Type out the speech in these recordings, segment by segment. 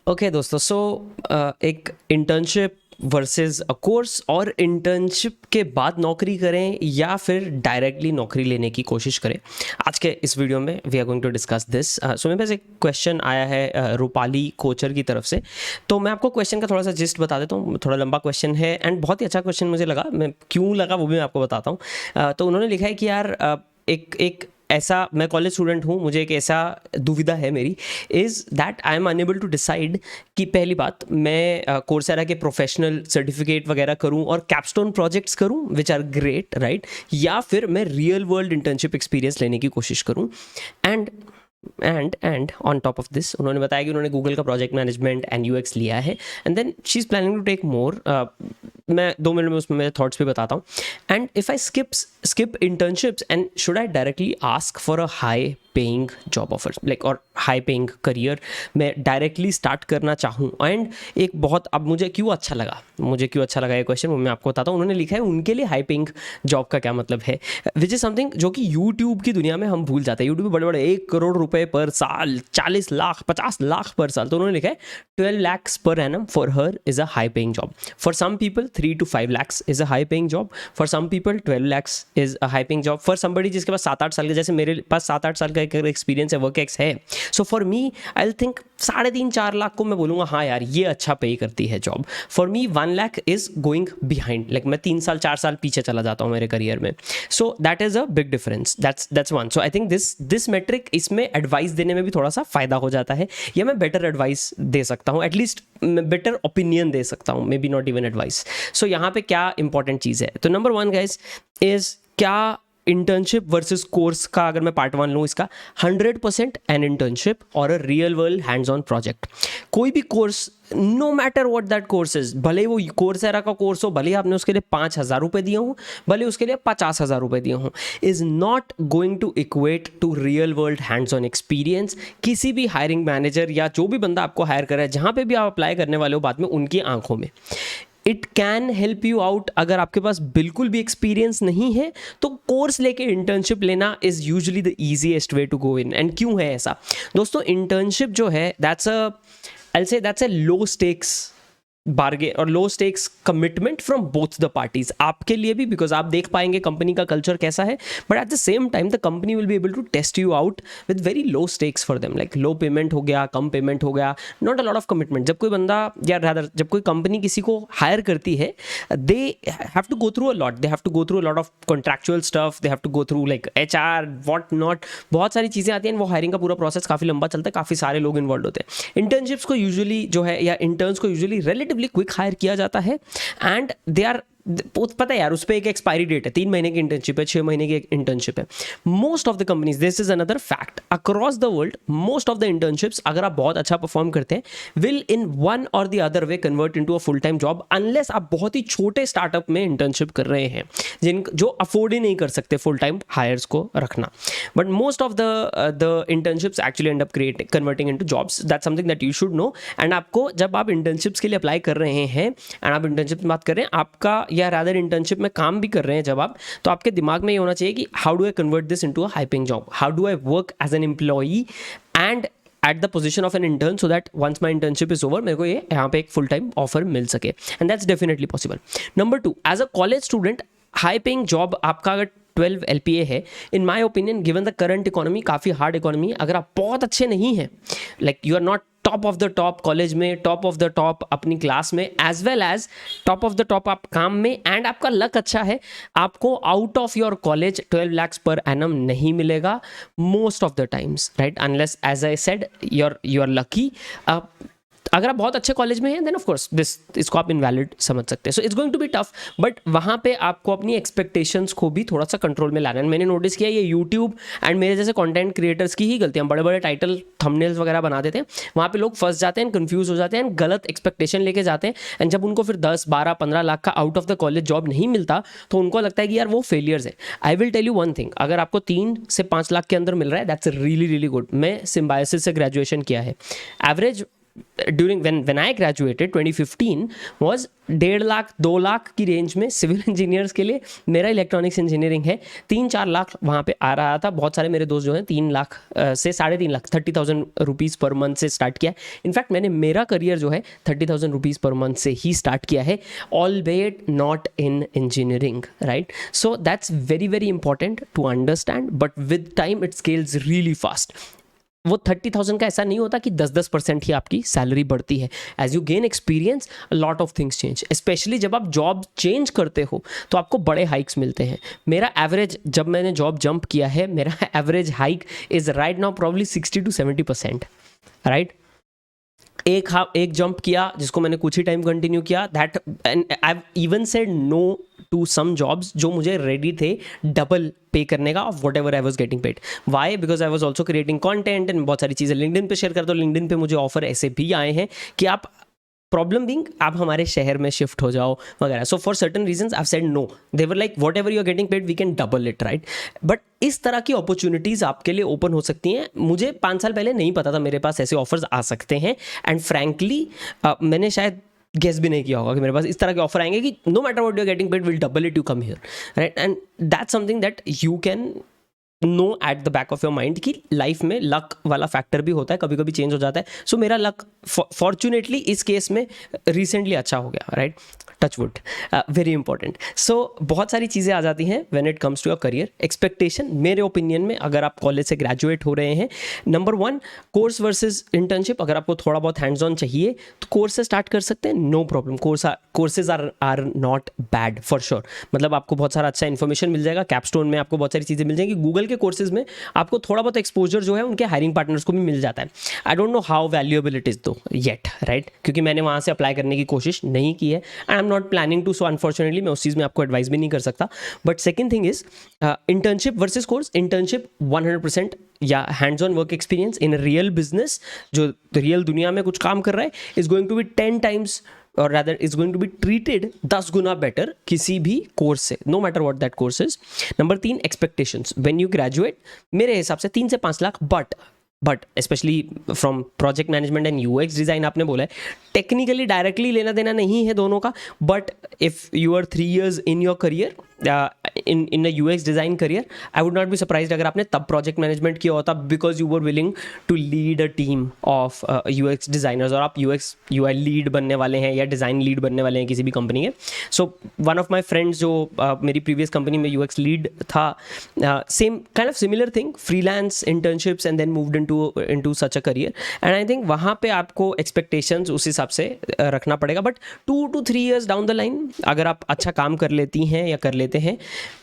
Okay दोस्तों, सो एक internship versus a course, और इंटर्नशिप के बाद नौकरी करें या फिर डायरेक्टली नौकरी लेने की कोशिश करें। आज के इस वीडियो में we are going to discuss this. So मेरे पास एक क्वेश्चन आया है रूपाली कोचर की तरफ से, तो मैं आपको क्वेश्चन का थोड़ा सा जिस्ट बता देता हूँ। थोड़ा लंबा क्वेश्चन है एंड बहुत ही अच्छा क्वेश्चन मुझे लगा। मैं क्यों लगा वो भी मैं आपको बताता हूँ। तो उन्होंने लिखा है कि यार एक ऐसा, मैं कॉलेज स्टूडेंट हूँ, मुझे एक ऐसा दुविधा है मेरी, is that I am unable to decide कि पहली बात मैं कोर्सेरा के प्रोफेशनल सर्टिफिकेट वगैरह करूँ और कैपस्टोन प्रोजेक्ट्स करूँ विच आर ग्रेट, राइट, या फिर मैं रियल वर्ल्ड इंटर्नशिप एक्सपीरियंस लेने की कोशिश करूँ। And on top of this उन्होंने बताया कि उन्होंने गूगल का प्रोजेक्ट मैनेजमेंट एंड यूएक्स लिया है and then she is planning to take more. मैं 2 मिनट में उसमें मेरे थॉट्स पे बताता हूँ। And if I skip internships, and should I directly ask for a high paying job offer, like, और high paying career मैं डायरेक्टली स्टार्ट करना चाहूँ। एंड एक बहुत, अब मुझे क्यों अच्छा लगा ये क्वेश्चन, वो मैं आपको बताता हूँ। उन्होंने लिखा है उनके लिए हाई पेइंग जॉब का क्या मतलब है, विच इज़ समथिंग जो कि यूट्यूब की दुनिया में हम भूल जाते हैं। यूट्यूब में बड़े बड़े 1 करोड़ रुपए पर साल, 40 लाख, 50 लाख पर साल। तो उन्होंने लिखा है 12 lakhs per annum for her is a high paying job. For some people 3 to 5 lakhs is a high paying job. For some people 12 lakhs is a high paying job. For somebody जिसके पास 7-8 साल का, जैसे मेरे पास 7-8 साल का experience है, work ex है, so for me I will think 3.5-4 lakh को मैं बोलूँगा हाँ यार ये अच्छा पे करती है job. For me 1 lakh is going behind, like मैं 3 साल 4 साल पीछे चला जाता हूँ मेरे करियर में। So that is a big difference, that's one. So I think this metric, इसमें एडवाइस देने में भी थोड़ा सा फ़ायदा हो जाता है, या मैं बेटर एडवाइस दे सकता हूँ, एटलीस्ट बेटर ओपिनियन दे सकता हूँ, may be not even advice. So यहाँ पे क्या इंपॉर्टेंट चीज़ है, तो नंबर 1 गाइज इज़, क्या इंटर्नशिप वर्सेस कोर्स का अगर मैं पार्ट 1 लूँ इसका, 100% एन इंटर्नशिप और a real world hands on project. कोई भी course, no matter what that course is, भले वो कोर्सेरा का कोर्स हो, भले आपने उसके लिए 5,000 रुपये दिए हों, भले उसके लिए 50,000 रुपये दिए हों, is not going to equate to real world hands on experience. किसी भी हायरिंग मैनेजर या जो भी बंदा आपको हायर कर रहा है, जहाँ पे भी आप अप्लाई करने वाले हो बाद में, उनकी आंखों में it can help you out. अगर आपके पास बिल्कुल भी एक्सपीरियंस नहीं है तो कोर्स लेके इंटर्नशिप लेना is usually the easiest way to go in. And क्यों है ऐसा दोस्तों, इंटर्नशिप जो है that's a low stakes bargain और low stakes commitment from both the parties. आपके लिए भी, बिकॉज आप देख पाएंगे कंपनी का कल्चर कैसा है, but at the same time the company will be able to test you out with very low stakes for them, like low payment हो गया, कम पेमेंट हो गया, not a lot of commitment. जब कोई बंदा, या रादर जब कोई कंपनी किसी को हायर करती है, they have to go through a lot, they have to go through a lot of contractual stuff, they have to go through like HR what not, बहुत सारी चीज़ें आती हैं। वो हायरिंग का पूरा प्रोसेस काफ़ी लंबा चलता है, काफ़ी सारे लोग इन्वॉल्व होते हैं। इंटर्नशिप्स को यूजुअली जो है, या इंटर्न्स को यूजुअली रिलेटिवली क्विक हायर किया जाता है, एंड दे आर, पता है यार उस पर एक एक्सपायरी डेट है, 3 महीने की इंटर्नशिप है, 6 महीने की इंटर्नशिप है। Most of the companies, this is another fact across the world, most of the internships अगर आप बहुत अच्छा परफॉर्म करते हैं, विल इन वन और the other way convert into a full time job, unless आप बहुत ही छोटे स्टार्टअप में इंटर्नशिप कर रहे हैं जो अफोर्ड ही नहीं कर सकते फुल टाइम हायर्स को रखना। But most of the internships actually and up converting into jobs. That's something that you should know. And आपको, जब आप इंटर्नशिप्स के लिए अप्लाई कर रहे हैं एंड आप इंटर्नशिप की बात कर रहे हैं, आपका, या रादर इंटर्नशिप में काम भी कर रहे हैं जब आप, तो आपके दिमाग में ये होना चाहिए कि how do I convert this into a high paying job, how do I work as an employee and at the position of an intern, so that once my internship is over मेरे को ये यहाँ पे एक full time offer मिल सके, and that's definitely possible. Number 2, as a college student, high paying job आपका अगर 12 LPA है, in my opinion, given the current economy, काफ़ी हार्ड इकोनॉमी, अगर आप बहुत अच्छे नहीं हैं, like you are not top of the top college में, टॉप ऑफ द टॉप अपनी क्लास में, as well as top of the top आप काम में, एंड आपका लक अच्छा है, आपको out of your college 12 lakhs per annum नहीं मिलेगा most of the times, right, unless as I said you are lucky. अगर आप बहुत अच्छे कॉलेज में हैं, देन ऑफ कोर्स इसको आप इनवैलिड समझ सकते हैं। So it's going to be tough, but वहाँ पे आपको अपनी एक्सपेक्टेशंस को भी थोड़ा सा कंट्रोल में लाना है। मैंने नोटिस किया ये यूट्यूब एंड मेरे जैसे कंटेंट क्रिएटर्स की ही गलतियाँ, बड़े बड़े टाइटल थंबनेल्स वगैरह बना देते हैं, वहाँ पे लोग फंस जाते हैं, कंफ्यूज हो जाते हैं, गलत एक्सपेक्टेशन लेके जाते हैं, एंड जब उनको फिर 10-12-15 लाख का out of the college job नहीं मिलता, तो उनको लगता है कि यार वो फेलियर्स है। I will tell you one thing, अगर आपको 3 से 5 लाख के अंदर मिल रहा है, दैट्स रियली रियली गुड। मैं सिम्बायोसिस से ग्रेजुएशन किया है, average during when I graduated 2015 was 1.5 lakh 2 lakh की रेंज में सिविल इंजीनियर्स के लिए मेरा इलेक्ट्रॉनिक्स इंजीनियरिंग है, 3-4 लाख वहाँ पे आ रहा था। बहुत सारे मेरे दोस्त जो हैं 3 लाख से 3.5 लाख 30,000 रुपीज़ पर मंथ से स्टार्ट किया। इनफैक्ट मैंने मेरा करियर जो है 30,000 रुपीज़ पर मंथ से ही स्टार्ट किया है, albeit not in engineering, right. So that's very very important to understand, but with time it scales really fast. वो 30,000 का ऐसा नहीं होता कि 10% ही आपकी सैलरी बढ़ती है। As you gain experience lot of things change, specially जब आप जॉब चेंज करते हो तो आपको बड़े हाइक्स मिलते हैं। मेरा एवरेज, जब मैंने जॉब जंप किया है, मेरा average hike is right now probably 60 to 70%, right. एक जंप किया जिसको मैंने कुछ ही टाइम कंटिन्यू किया, that and I have even said no to some jobs जो मुझे रेडी थे डबल पे करने का of whatever I was getting paid. Why? Because I was also creating content and बहुत सारी चीज़ें लिंक्डइन पे शेयर करता हूँ। लिंक्डइन पे मुझे ऑफर ऐसे भी आए हैं कि आप, प्रॉब्लम बिंग, आप हमारे शहर में शिफ्ट हो जाओ वगैरह। So for certain reasons I said no, they were like whatever you are getting paid we can double it, right. But इस तरह की अपॉर्चुनिटीज़ आपके लिए ओपन हो सकती हैं। मुझे 5 साल पहले नहीं पता था मेरे पास ऐसे ऑफर्स आ सकते हैं, एंड फ्रैंकली मैंने शायद गेस भी नहीं किया होगा कि मेरे पास इस तरह के ऑफर आएंगे कि no matter what you are getting paid will double it you come here, right. And that's something that you can know at the back of your mind कि लाइफ में लक वाला फैक्टर भी होता है, कभी कभी चेंज हो जाता है। सो मेरा लक फॉर्चुनेटली इस केस में रिसेंटली अच्छा हो गया, right, touch wood, very important. So बहुत सारी चीज़ें आ जाती हैं when it comes to your career expectation. मेरे ओपिनियन में अगर आप कॉलेज से ग्रेजुएट हो रहे हैं, नंबर 1 कोर्स वर्सेस इंटर्नशिप। अगर आपको थोड़ा बहुत हैंड्स ऑन चाहिए तो कोर्स से स्टार्ट कर सकते हैं, no problem. Courses are not bad for sure. मतलब आपको बहुत सारा अच्छा इन्फॉर्मेशन मिल जाएगा, कैपस्टोन में आपको बहुत सारी चीज़ें मिल जाएंगी, गूगल के कोर्सेज में आपको थोड़ा बहुत एक्सपोजर जो है उनके हायरिंग पार्टनर्स को भी मिल जाता है। I don't know how valuable it is दो येट, राइट, क्योंकि मैंने वहाँ से अप्लाई करने की कोशिश नहीं की है, and I am not planning to. So unfortunately मैं उस चीज़ में आपको एडवाइस भी नहीं कर सकता। But second thing is internship versus course. Internship 100% या hands on work experience in real business, जो रियल दुनिया में कुछ काम कर रहा है, is going to be 10 times और rather is going to be treated 10 गुना बेटर किसी भी कोर्स से, no matter what that course is. Number 3 expectations. When you graduate मेरे हिसाब से 3 से 5 lakh, but specially from project management and UX design आपने बोला है, टेक्निकली डायरेक्टली लेना देना नहीं है दोनों का, but if you are 3 years in your career in a UX design career, I would not be surprised अगर आपने तब project management किया होता, because you were willing to lead a team of UX designers, और आप UX UI lead बनने वाले हैं या design lead बनने वाले हैं किसी भी कंपनी के। So one of my friends जो मेरी previous company में UX lead था, same kind of similar thing, freelance internships and then moved into such a career, and I think वहाँ पे आपको expectations उस हिसाब से रखना पड़ेगा। But 2 to 3 years down the line अगर आप अच्छा काम कर लेती हैं या कर लेते हैं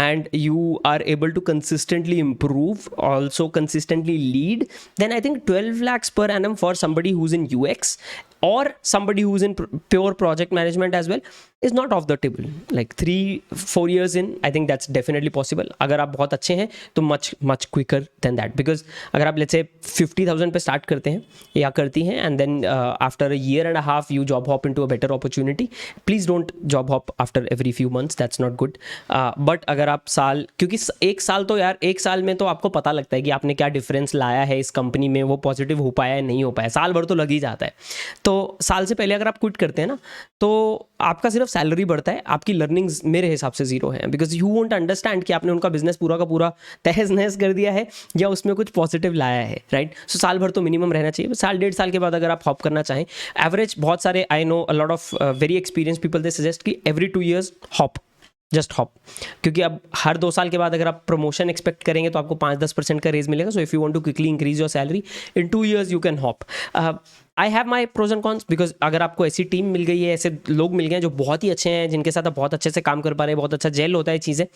and you are able to consistently improve, also consistently lead, then I think 12 lakhs per annum for somebody who's in UX or somebody who's in pure project management as well is not off the table. Like 3-4 years in, I think that's definitely possible. अगर आप बहुत अच्छे हैं तो much quicker than that, because अगर आप let's say 50,000 पे start करते हैं या करती हैं and then after a year and a half you job hop into a better opportunity, please don't job hop after every few months, that's not good. But अगर आप साल, क्योंकि एक साल तो यार, एक साल में तो आपको पता लगता है कि आपने क्या डिफरेंस लाया है इस कंपनी में, वो पॉजिटिव हो पाया है नहीं हो पाया, साल भर तो लग ही जाता है। तो साल से पहले अगर आप क्विट करते हैं ना तो आपका सिर्फ सैलरी बढ़ता है, आपकी लर्निंग्स मेरे हिसाब से जीरो है, बिकॉज यू वोंट अंडरस्टैंड कि आपने उनका बिजनेस पूरा का पूरा तहस नहस कर दिया है या उसमें कुछ पॉजिटिव लाया है, राइट। सो साल भर तो मिनिमम रहना चाहिए। साल 1.5 साल के बाद अगर आप हॉप करना चाहें, एवरेज बहुत सारे, I know a lot of very experience people, they suggest कि every 2 years hop, just hop, क्योंकि अब हर 2 साल के बाद अगर आप प्रमोशन एक्सपेक्ट करेंगे तो आपको 5-10% का रेज मिलेगा। So if you want to quickly increase your salary in 2 years you can hop. I have my pros and cons, because अगर आपको ऐसी टीम मिल गई है, ऐसे लोग मिल गए हैं जो बहुत ही अच्छे हैं, जिनके साथ आप बहुत अच्छे से काम कर पा रहे हैं, बहुत अच्छा जेल होता है चीज़ें,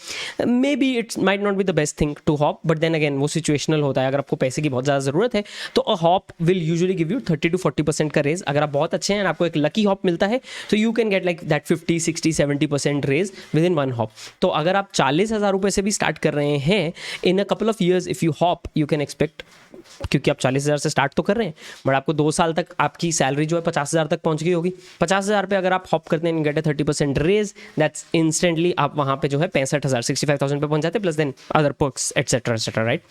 maybe it's might not be the best thing to hop, but then again वो सिचुएशनल होता है। अगर आपको पैसे की बहुत ज़्यादा ज़रूरत है तो a hop will usually give you 30 to 40% का रेज। अगर आप बहुत अच्छे हैं, आपको एक लकी हॉप मिलता है तो you can get like that 50-60-70% raise within 1 hop. तो अगर आप 40,000 रुपये से भी स्टार्ट कर रहे हैं, in a couple of years if you hop you can expect, क्योंकि आप 40,000 से स्टार्ट तो कर रहे हैं, बट आपको 2 साल तक आपकी सैलरी जो है 50,000 तक पहुंच गई होगी। 50,000 पे अगर आप हॉप करते हैं, get a 30% raise, that's instantly आप वहाँ पे जो है 65,000 65,000 पे पहुंच जाते हैं, plus then other perks etcetera etcetera, right.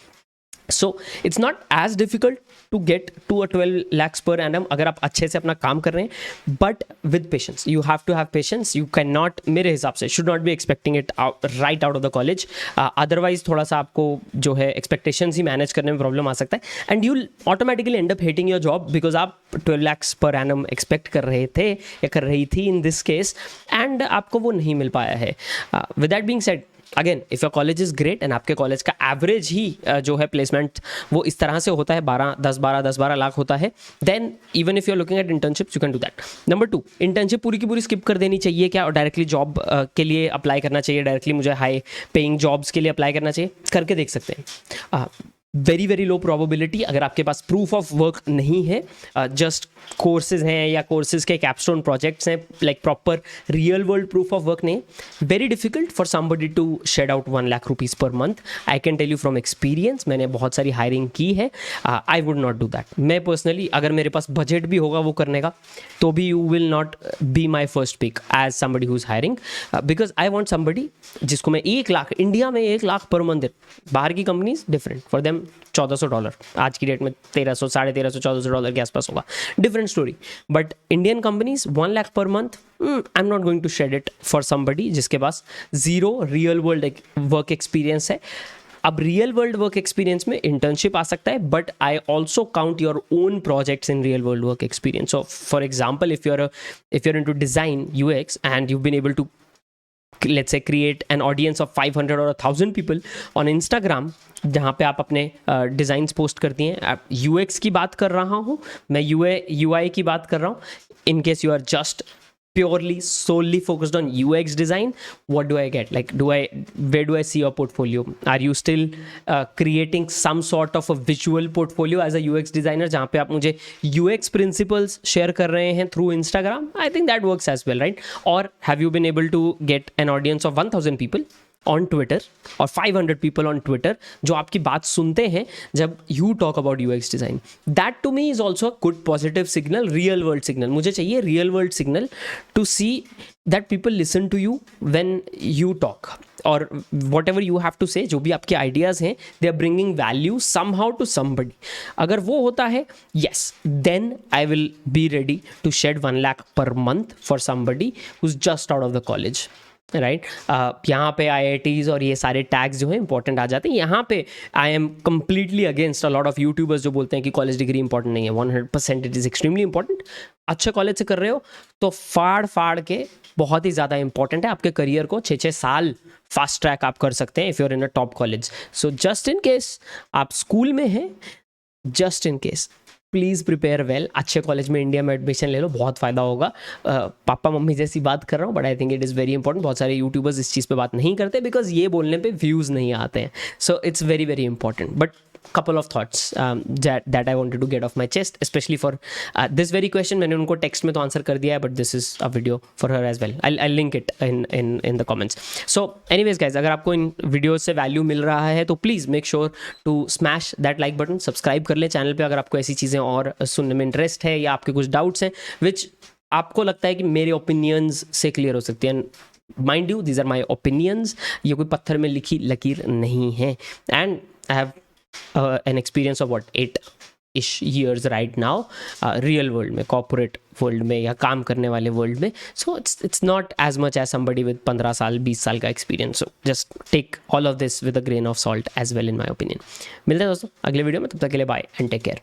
So it's not as difficult to get to a 12 lakhs per annum अगर आप अच्छे से अपना काम कर रहे हैं, but with patience. You have to have patience. You can not, मेरे हिसाब से should not be expecting it right out of the college. Otherwise थोड़ा सा आपको जो है एक्सपेक्टेशंस ही मैनेज करने में प्रॉब्लम आ सकता है, and you automatically and up hating your job because आप 12 lakhs per annum एक्सपेक्ट कर रहे थे या कर रही थी इन दिस केस, एंड आपको वो नहीं मिल पाया है. With that being said, again if your college is great and आपके कॉलेज का एवरेज ही जो है प्लेसमेंट वो इस तरह से होता है 10-12 लाख होता है, then even if you are looking at internships you can do that. Number 2, internship पूरी की पूरी स्किप कर देनी चाहिए क्या और डायरेक्टली जॉब के लिए अप्लाई करना चाहिए, डायरेक्टली मुझे हाई पेइंग जॉब्स के लिए अप्लाई करना चाहिए? करके देख सकते हैं. Very very low probability. अगर आपके पास प्रूफ ऑफ वर्क नहीं है, जस्ट कोर्सेज हैं या कोर्सेज के कैपस्टोन प्रोजेक्ट्स हैं, like proper real world proof of work नहीं, very difficult for somebody to shed out 1 lakh rupees per month. I can tell you from experience, मैंने बहुत सारी हायरिंग की है. I would not do that. मैं personally, अगर मेरे पास बजट भी होगा वो करने का, तो भी you will not be my first pick as somebody who is hiring, because I want somebody जिसको मैं 1 लाख, इंडिया में 1 लाख पर मंथ. बाहर की कंपनीज डिफरेंट, फॉर देम $1400, आज की डेट में 1300, $1350-1400 के आसपास होगा, different story. But Indian companies 1 lakh per month, I am not going to shed it for somebody जिसके पास zero real world work experience है. अब रियल वर्ल्ड वर्क एक्सपीरियंस में इंटर्नशिप आ सकता है, but I also count your own projects in real world work experience. So for example, if you are into design UX and you've been able to, let's say, create an audience of 500 or 1,000 people on Instagram, जहाँ पे आप अपने designs post करती हैं. UX की बात कर रहा हूँ मैं, UI की बात कर रहा हूँ. In case you are just purely solely focused on UX design, what do I get? Like, where do I see your portfolio? Are you still creating some sort of a visual portfolio as a UX designer जहाँ पे आप मुझे UX principles share कर रहे हैं through Instagram? I think that works as well, right? Or have you been able to get an audience of 1,000 people on Twitter और 500 people on Twitter जो आपकी बात सुनते हैं जब you talk about UX design? That to me is also a good positive signal, real world signal. मुझे चाहिए real world signal to see that people listen to you when you talk, और whatever you have to say, जो भी आपके ideas हैं, they are bringing value somehow to somebody. अगर वो होता है, yes, then I will be ready to shed 1 lakh per month for somebody who's just out of the college. Right. यहाँ पे IITs और ये सारे टैग्स जो हैं इंपॉर्टेंट आ जाते हैं. यहाँ पे I am completely against a lot of YouTubers जो बोलते हैं कि कॉलेज डिग्री इंपॉर्टेंट नहीं है. 100% इट इज़ एक्सट्रीमली इंपॉर्टेंट. अच्छे कॉलेज से कर रहे हो तो फाड़ के बहुत ही ज़्यादा इंपॉर्टेंट है. आपके करियर को 6-6 साल फास्ट ट्रैक आप कर सकते हैं if you are in a top college. So just in case आप स्कूल में हैं, just in case please prepare well. अच्छे कॉलेज में इंडिया में एडमिशन ले लो, बहुत फ़ायदा होगा. पापा मम्मी जैसी बात कर रहा हूँ, but I think it is very important. बहुत सारे यूट्यूबर्स इस चीज़ पे बात नहीं करते बिकॉज ये बोलने पे व्यूज़ नहीं आते हैं. So it's very very important. But couple of thoughts that I wanted to get off my chest, especially for this very question. मैंने उनको टेक्स्ट में तो आंसर कर दिया है, but this is a video for her as well. I'll link it in the comments. So anyways guys, अगर आपको इन videos से वैल्यू मिल रहा है तो please make sure to smash that like button. Subscribe कर ले चैनल पे अगर आपको ऐसी चीज़ें और सुनने में इंटरेस्ट है या आपके कुछ डाउट्स हैं विच आपको लगता है कि मेरे ओपिनियंस से क्लियर हो सकती है. Mind you, these are my opinions. ये कोई पत्थर में लिखी लकीर नहीं है. And I have an experience of what 8-ish years right now, real world में, corporate world में या काम करने वाले world में. So it's not as much as somebody with 15 साल 20 साल का experience. So just take all of this with a grain of salt as well in my opinion. मिलते हैं दोस्तों अगले वीडियो में, तब तक के लिए बाय एंड टेक केयर.